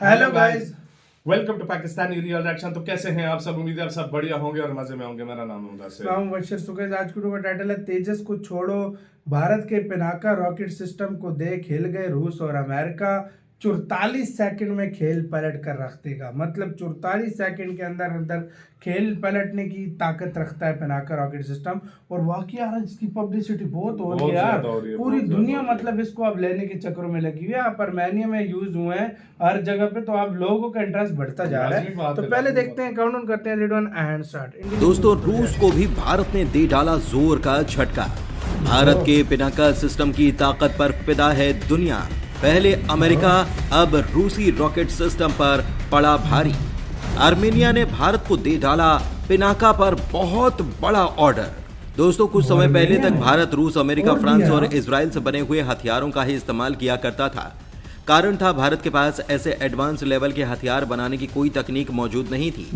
Hello guys. Welcome to Pakistani real reaction. तो कैसे हैं आप सब? उम्मीद है आप सब बढ़िया होंगे और मजे में होंगे। मेरा नाम है मुदस्सिर। मैं हूं बशीर सुकेश। आज की वीडियो का टाइटल है तेजस को छोड़ो, भारत के पिनाका रॉकेट सिस्टम को देख हिल गए रूस और अमेरिका। 44 सेकंड में खेल पलट कर रख देगा। मतलब 44 सेकंड के अंदर अंदर खेल पलटने की ताकत रखता है पिनाका रॉकेट सिस्टम। और वाकई यार इसकी पब्लिसिटी बहुत हो रही है यार, पूरी दुनिया मतलब इसको अब लेने के चक्करों में लगी हुई है। आप आर्मेनिया में यूज हुए हैं हर जगह पे, तो आप लोगों का इंटरेस्ट बढ़ता जा रहा है। तो पहले देखते हैं, काउंट करते हैं, रेडी वन एंड स्टार्ट। दोस्तों, रूस को भी भारत ने दे डाला जोर का झटका। भारत के पिनाका सिस्टम की ताकत पर फिदा है दुनिया। पहले अमेरिका, अब रूसी रॉकेट सिस्टम पर पड़ा भारी। आर्मेनिया ने भारत को दे डाला पिनाका पर बहुत बड़ा ऑर्डर। दोस्तों, कुछ समय पहले तक भारत रूस, अमेरिका, फ्रांस और इजराइल से बने हुए हथियारों का ही इस्तेमाल किया करता था। कारण था, भारत के पास ऐसे एडवांस लेवल के हथियार बनाने की कोई तकनीक मौजूद नहीं थी।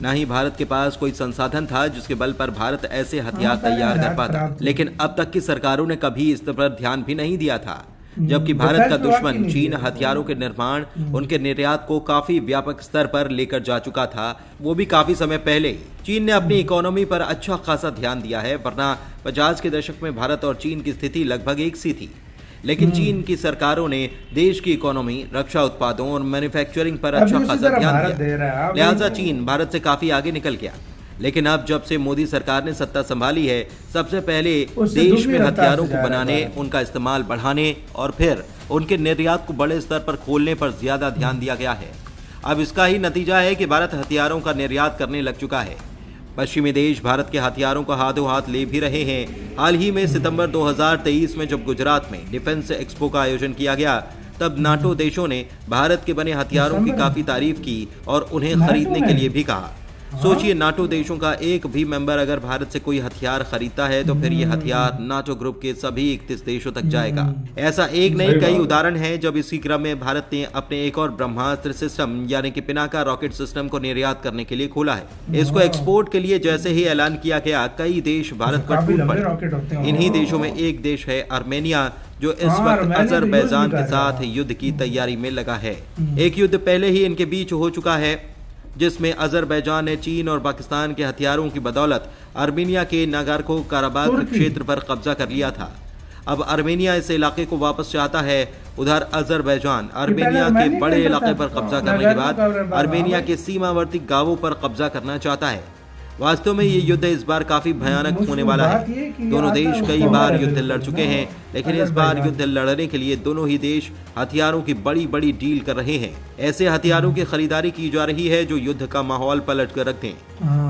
न ही भारत के पास कोई संसाधन था जिसके बल पर भारत ऐसे हथियार तैयार कर पाता। लेकिन अब तक की सरकारों ने कभी इस पर ध्यान भी नहीं दिया था। जबकि भारत का दुश्मन चीन हथियारों के निर्माण, उनके निर्यात को काफी व्यापक स्तर पर लेकर जा चुका था, वो भी काफी समय पहले। चीन ने अपनी इकोनॉमी पर अच्छा खासा ध्यान दिया है, वरना 50 के दशक में भारत और चीन की स्थिति लगभग एक सी थी। लेकिन चीन की सरकारों ने देश की इकोनॉमी, रक्षा उत्पादों और मैन्युफैक्चरिंग पर अच्छा खासा ध्यान दिया, लिहाजा चीन भारत से काफी आगे निकल गया। लेकिन अब जब से मोदी सरकार ने सत्ता संभाली है, सबसे पहले देश में हथियारों को बनाने, उनका इस्तेमाल बढ़ाने और फिर उनके निर्यात को बड़े स्तर पर खोलने पर ज्यादा ध्यान दिया गया है। अब इसका ही नतीजा है कि भारत हथियारों का निर्यात करने लग चुका है। पश्चिमी देश भारत के हथियारों को हाथों हाथ ले भी रहे हैं। हाल ही में सितंबर 2023 में जब गुजरात में डिफेंस एक्सपो का आयोजन किया गया, तब नाटो देशों ने भारत के बने हथियारों की काफी तारीफ की और उन्हें खरीदने के लिए भी कहा। सोचिए, नाटो देशों का एक भी मेंबर अगर भारत से कोई हथियार खरीदता है तो फिर ये हथियार नाटो ग्रुप के सभी 31 देशों तक जाएगा। ऐसा एक नहीं, कई उदाहरण हैं जब इसी क्रम में भारत ने अपने एक और ब्रह्मास्त्र सिस्टम यानी कि पिनाका रॉकेट सिस्टम को निर्यात करने के लिए खोला है। इसको एक्सपोर्ट के लिए जैसे ही ऐलान किया गया, कई देश भारत पर टूट पड़े। इन्हीं देशों में एक देश है आर्मेनिया, जो इस वक्त अजरबैजान के साथ युद्ध की तैयारी में लगा है। एक युद्ध पहले ही इनके बीच हो चुका है, जिसमें अजरबैजान ने चीन और पाकिस्तान के हथियारों की बदौलत आर्मेनिया के नागोर्नो काराबाख क्षेत्र पर कब्जा कर लिया था। अब आर्मेनिया इस इलाके को वापस चाहता है। उधर अजरबैजान आर्मेनिया के बड़े इलाके पर कब्जा करने के बाद आर्मेनिया के सीमावर्ती गांवों पर कब्जा करना चाहता है। वास्तव में ये युद्ध इस बार काफी भयानक होने वाला है। दोनों देश कई बार युद्ध लड़ चुके हैं, लेकिन इस बार युद्ध लड़ने के लिए दोनों ही देश हथियारों की बड़ी बड़ी डील कर रहे हैं। ऐसे हथियारों की खरीदारी की जा रही है जो युद्ध का माहौल पलट कर रख दें।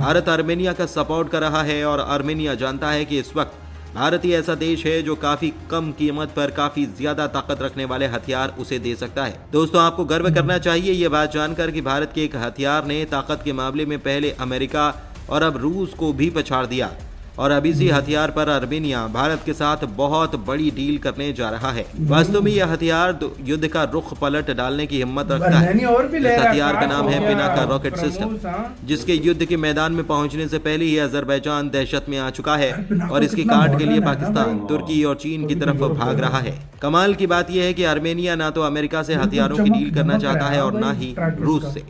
भारत आर्मेनिया का सपोर्ट कर रहा है और आर्मेनिया जानता है कि इस वक्त भारत ही ऐसा देश है जो काफी कम कीमत पर काफी ज्यादा ताकत रखने वाले हथियार उसे दे सकता है। दोस्तों, आपको गर्व करना चाहिए ये बात जानकर कि भारत के एक हथियार ने ताकत के मामले में पहले अमेरिका और अब रूस को भी पछाड़ दिया। और अब इसी हथियार पर आर्मेनिया भारत के साथ बहुत बड़ी डील करने जा रहा है। वास्तव में यह हथियार युद्ध का रुख पलट डालने की हिम्मत रखता है। इस हथियार का नाम है पिनाका रॉकेट सिस्टम, जिसके युद्ध के मैदान में पहुंचने से पहले ही अजरबैजान दहशत में आ चुका है और इसकी काट के लिए पाकिस्तान, तुर्की और चीन की तरफ भाग रहा है। कमाल की बात यह है कि आर्मेनिया ना तो अमेरिका से हथियारों की डील करना चाहता है और ना ही रूस से।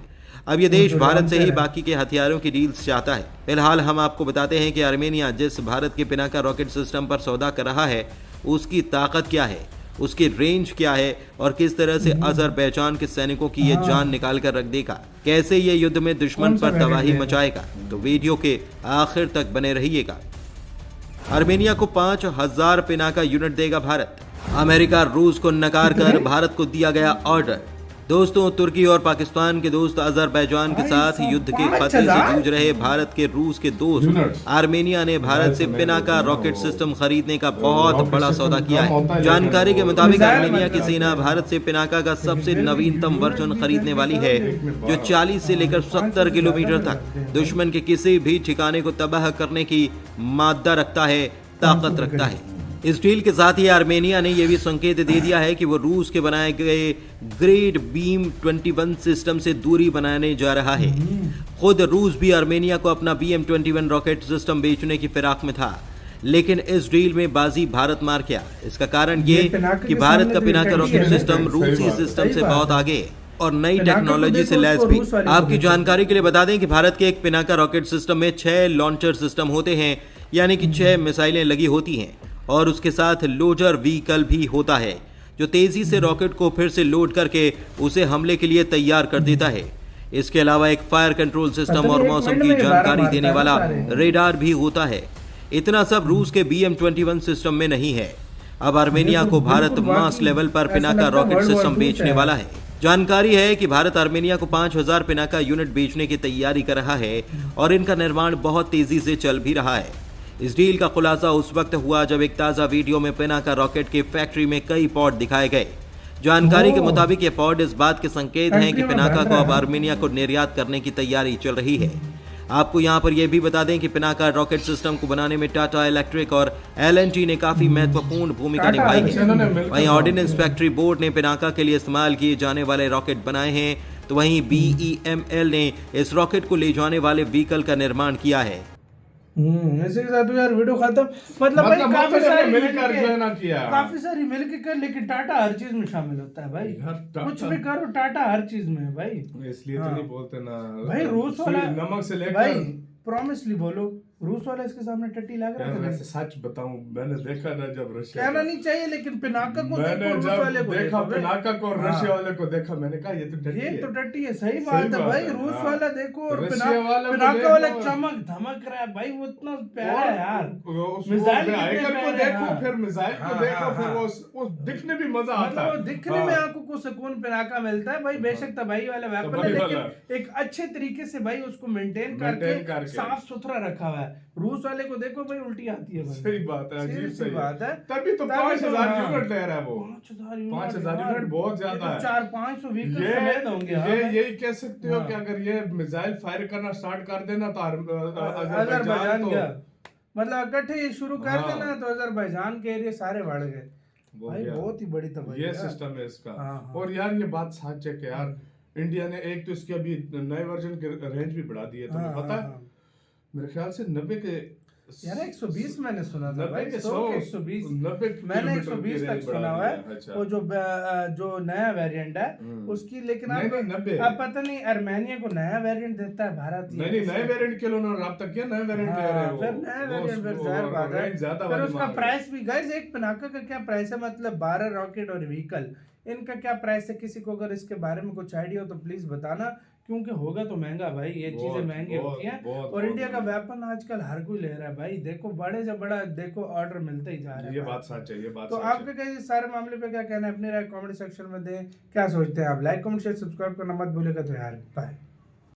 अब ये देश भारत से ही बाकी के हथियारों की डील्स चाहता है। फिलहाल हम आपको बताते हैं कि आर्मेनिया जिस भारत के पिनाका रॉकेट सिस्टम पर सौदा कर रहा है, उसकी ताकत क्या है, उसकी रेंज क्या है और किस तरह से अजरबैजान के सैनिकों की ये जान निकाल कर रख देगा, कैसे ये युद्ध में दुश्मन पर तबाही मचाएगा। तो वीडियो के आखिर तक बने रहिएगा। आर्मेनिया को 5000 पिनाका यूनिट देगा भारत। अमेरिका रूस को नकार कर भारत को दिया गया ऑर्डर। दोस्तों, तुर्की और पाकिस्तान के दोस्त अजरबैजान के साथ युद्ध के खतरे से जूझ रहे भारत के रूस के दोस्त आर्मेनिया ने भारत से पिनाका रॉकेट सिस्टम खरीदने का बहुत बड़ा सौदा किया है। जानकारी के मुताबिक आर्मेनिया की सेना भारत से पिनाका का सबसे नवीनतम वर्जन खरीदने वाली है, जो 40 से लेकर 70 किलोमीटर तक दुश्मन के किसी भी ठिकाने को तबाह करने की मादा रखता है, ताकत रखता है। इस डील के साथ ही आर्मेनिया ने यह भी संकेत दे दिया है कि वो रूस के बनाए गए ग्रेड बीम 21 सिस्टम से दूरी बनाने जा रहा है। खुद रूस भी आर्मेनिया को अपना BM-21 रॉकेट सिस्टम बेचने की फिराक में था, लेकिन इस डील में बाजी भारत मार गया। इसका कारण ये कि भारत का पिनाका रॉकेट सिस्टम रूसी सिस्टम से बहुत आगे है। और नई पिनाका को टेक्नोलॉजी से देखो, लैस उसको भी। रूस वाले को आपकी देखो। जानकारी के लिए बता दें कि भारत के एक पिनाका रॉकेट सिस्टम में 6 लॉन्चर सिस्टम होते हैं, यानी कि 6 मिसाइलें लगी होती हैं और उसके साथ लोडर व्हीकल भी होता है जो तेजी से रॉकेट को फिर से लोड करके उसे हमले के लिए तैयार कर देता है। इसके अलावा एक फायर कंट्रोल सिस्टम और मौसम की जानकारी देने वाला रेडार भी होता है। इतना सब रूस के BM-21 सिस्टम में नहीं है। अब आर्मेनिया को भारत मास लेवल पर पिनाका रॉकेट सिस्टम बेचने वाला है। जानकारी है कि भारत आर्मेनिया को 5000 पिनाका यूनिट बेचने की तैयारी कर रहा है और इनका निर्माण बहुत तेजी से चल भी रहा है। इस डील का खुलासा उस वक्त हुआ जब एक ताज़ा वीडियो में पिनाका रॉकेट के फैक्ट्री में कई पॉड दिखाए गए। जानकारी के मुताबिक ये पॉड इस बात के संकेत हैं कि पिनाका को अब आर्मेनिया को निर्यात करने की तैयारी चल रही है। आपको यहाँ पर यह भी बता दें कि पिनाका रॉकेट सिस्टम को बनाने में टाटा इलेक्ट्रिक और L&T ने काफी महत्वपूर्ण भूमिका निभाई है। वहीं ऑर्डिनेंस फैक्ट्री बोर्ड ने पिनाका के लिए इस्तेमाल किए जाने वाले रॉकेट बनाए हैं, तो वहीं BEML ने इस रॉकेट को ले जाने वाले व्हीकल का निर्माण किया है। इसी के साथ यार वीडियो खत्म। मतलब भाई काफी सारी मिलकर जो है ना किया, काफी सारी मिलके कर, लेकिन टाटा हर चीज में शामिल होता है भाई। कुछ भी करो टाटा हर चीज में है भाई। इसलिए तो नहीं बोलते ना भाई रूस वाला नमक से लेकर भाई प्रॉमिसली बोलो, रूस वाला इसके सामने टट्टी लग रहा यार, था। वैसे सच बताऊं, मैंने देखा ना जब रशिया कहना नहीं चाहिए, लेकिन पिनाका को मैंने देखो, रूस जब वाले को देखा देखो। पिनाका को और हाँ। रशिया वाले को देखा, मैंने कहा ये तो टट्टी ये है। तो टट्टी है, सही बात है भाई। रूस हाँ। वाला देखो और रशिया वाला को पिनाका वाला देखो। चमक धमक रहा है भाई, वो इतना प्यारा है यार। मिसाइल मिसाइल आइकन को कितने देखो, प्यारे, फिर मिसाइल को हाँ, देखो, हाँ, फिर हाँ। वो दिखने भी मजा आता मतलब है। वो दिखने में आंखों को सुकून पिनाका मिलता है भाई। बेशक तबाही वाला वेपन है, लेकिन एक अच्छे तरीके से भाई उसको मेंटेन करके साफ सुथरा रखा हुआ है। रूस वाले को देखो भाई, उल्टी आती है भाई। सही बात है, अजीब सी बात है। तभी तो 5000 हाँ। यूनिट ले रहा है वो। 5000 यूनिट बहुत ज्यादा है। 400-500 व्हीकल समेत होंगे। ये यही कह सकते हो कि अगर ये मिसाइल फायर करना स्टार्ट कर देना तो अजरबैजान तो क्या मतलब इकट्ठे शुरू कर हाँ। देना तो अजरबैजान के एरिया सारे बढ़ गए भाई। बहुत ही बड़ी तबाही ये है। सिस्टम है इसका। हाँ। और यार ये बात सच है कि यार इंडिया ने एक तो इसकी अभी नए वर्जन के रेंज भी बढ़ा दी है, तुम्हें पता है? मेरे ख्याल से 90 के यार 120 मैंने सुना था भाई। 100 के 120 90 मैंने 120 तक सुना हुआ है। अच्छा। वो जो नया वेरिएंट है उसकी, लेकिन अब पता नहीं आर्मेनिया को नया वेरिएंट देता है भारत। नहीं नए वेरिएंट के लिए उन्होंने रब्ता किया, नए वेरिएंट ले रहे हो। फिर नया वेरिएंट, फिर जाहिर बात है फिर उसका प्राइस भी। गाइस एक पिनाका का क्या प्राइस है, मतलब 12 रॉकेट और व्हीकल, इनका क्या प्राइस है? किसी को अगर इसके बारे में कुछ आइडिया हो तो प्लीज बताना, क्योंकि होगा तो महंगा भाई। ये चीजें महंगी होती हैं और इंडिया का वेपन आजकल हर कोई ले रहा है भाई। देखो बड़े से बड़ा देखो ऑर्डर मिलते ही जा रहा है। ये बात सच है, ये बात तो आपके क्या इस सारे मामले पे क्या कहना है? अपनी राय कमेंट सेक्शन में दें। क्या सोचते हैं आप? लाइक कमेंट शेयर सब्सक्राइब करना मत भूलिएगा। तो यार बाय।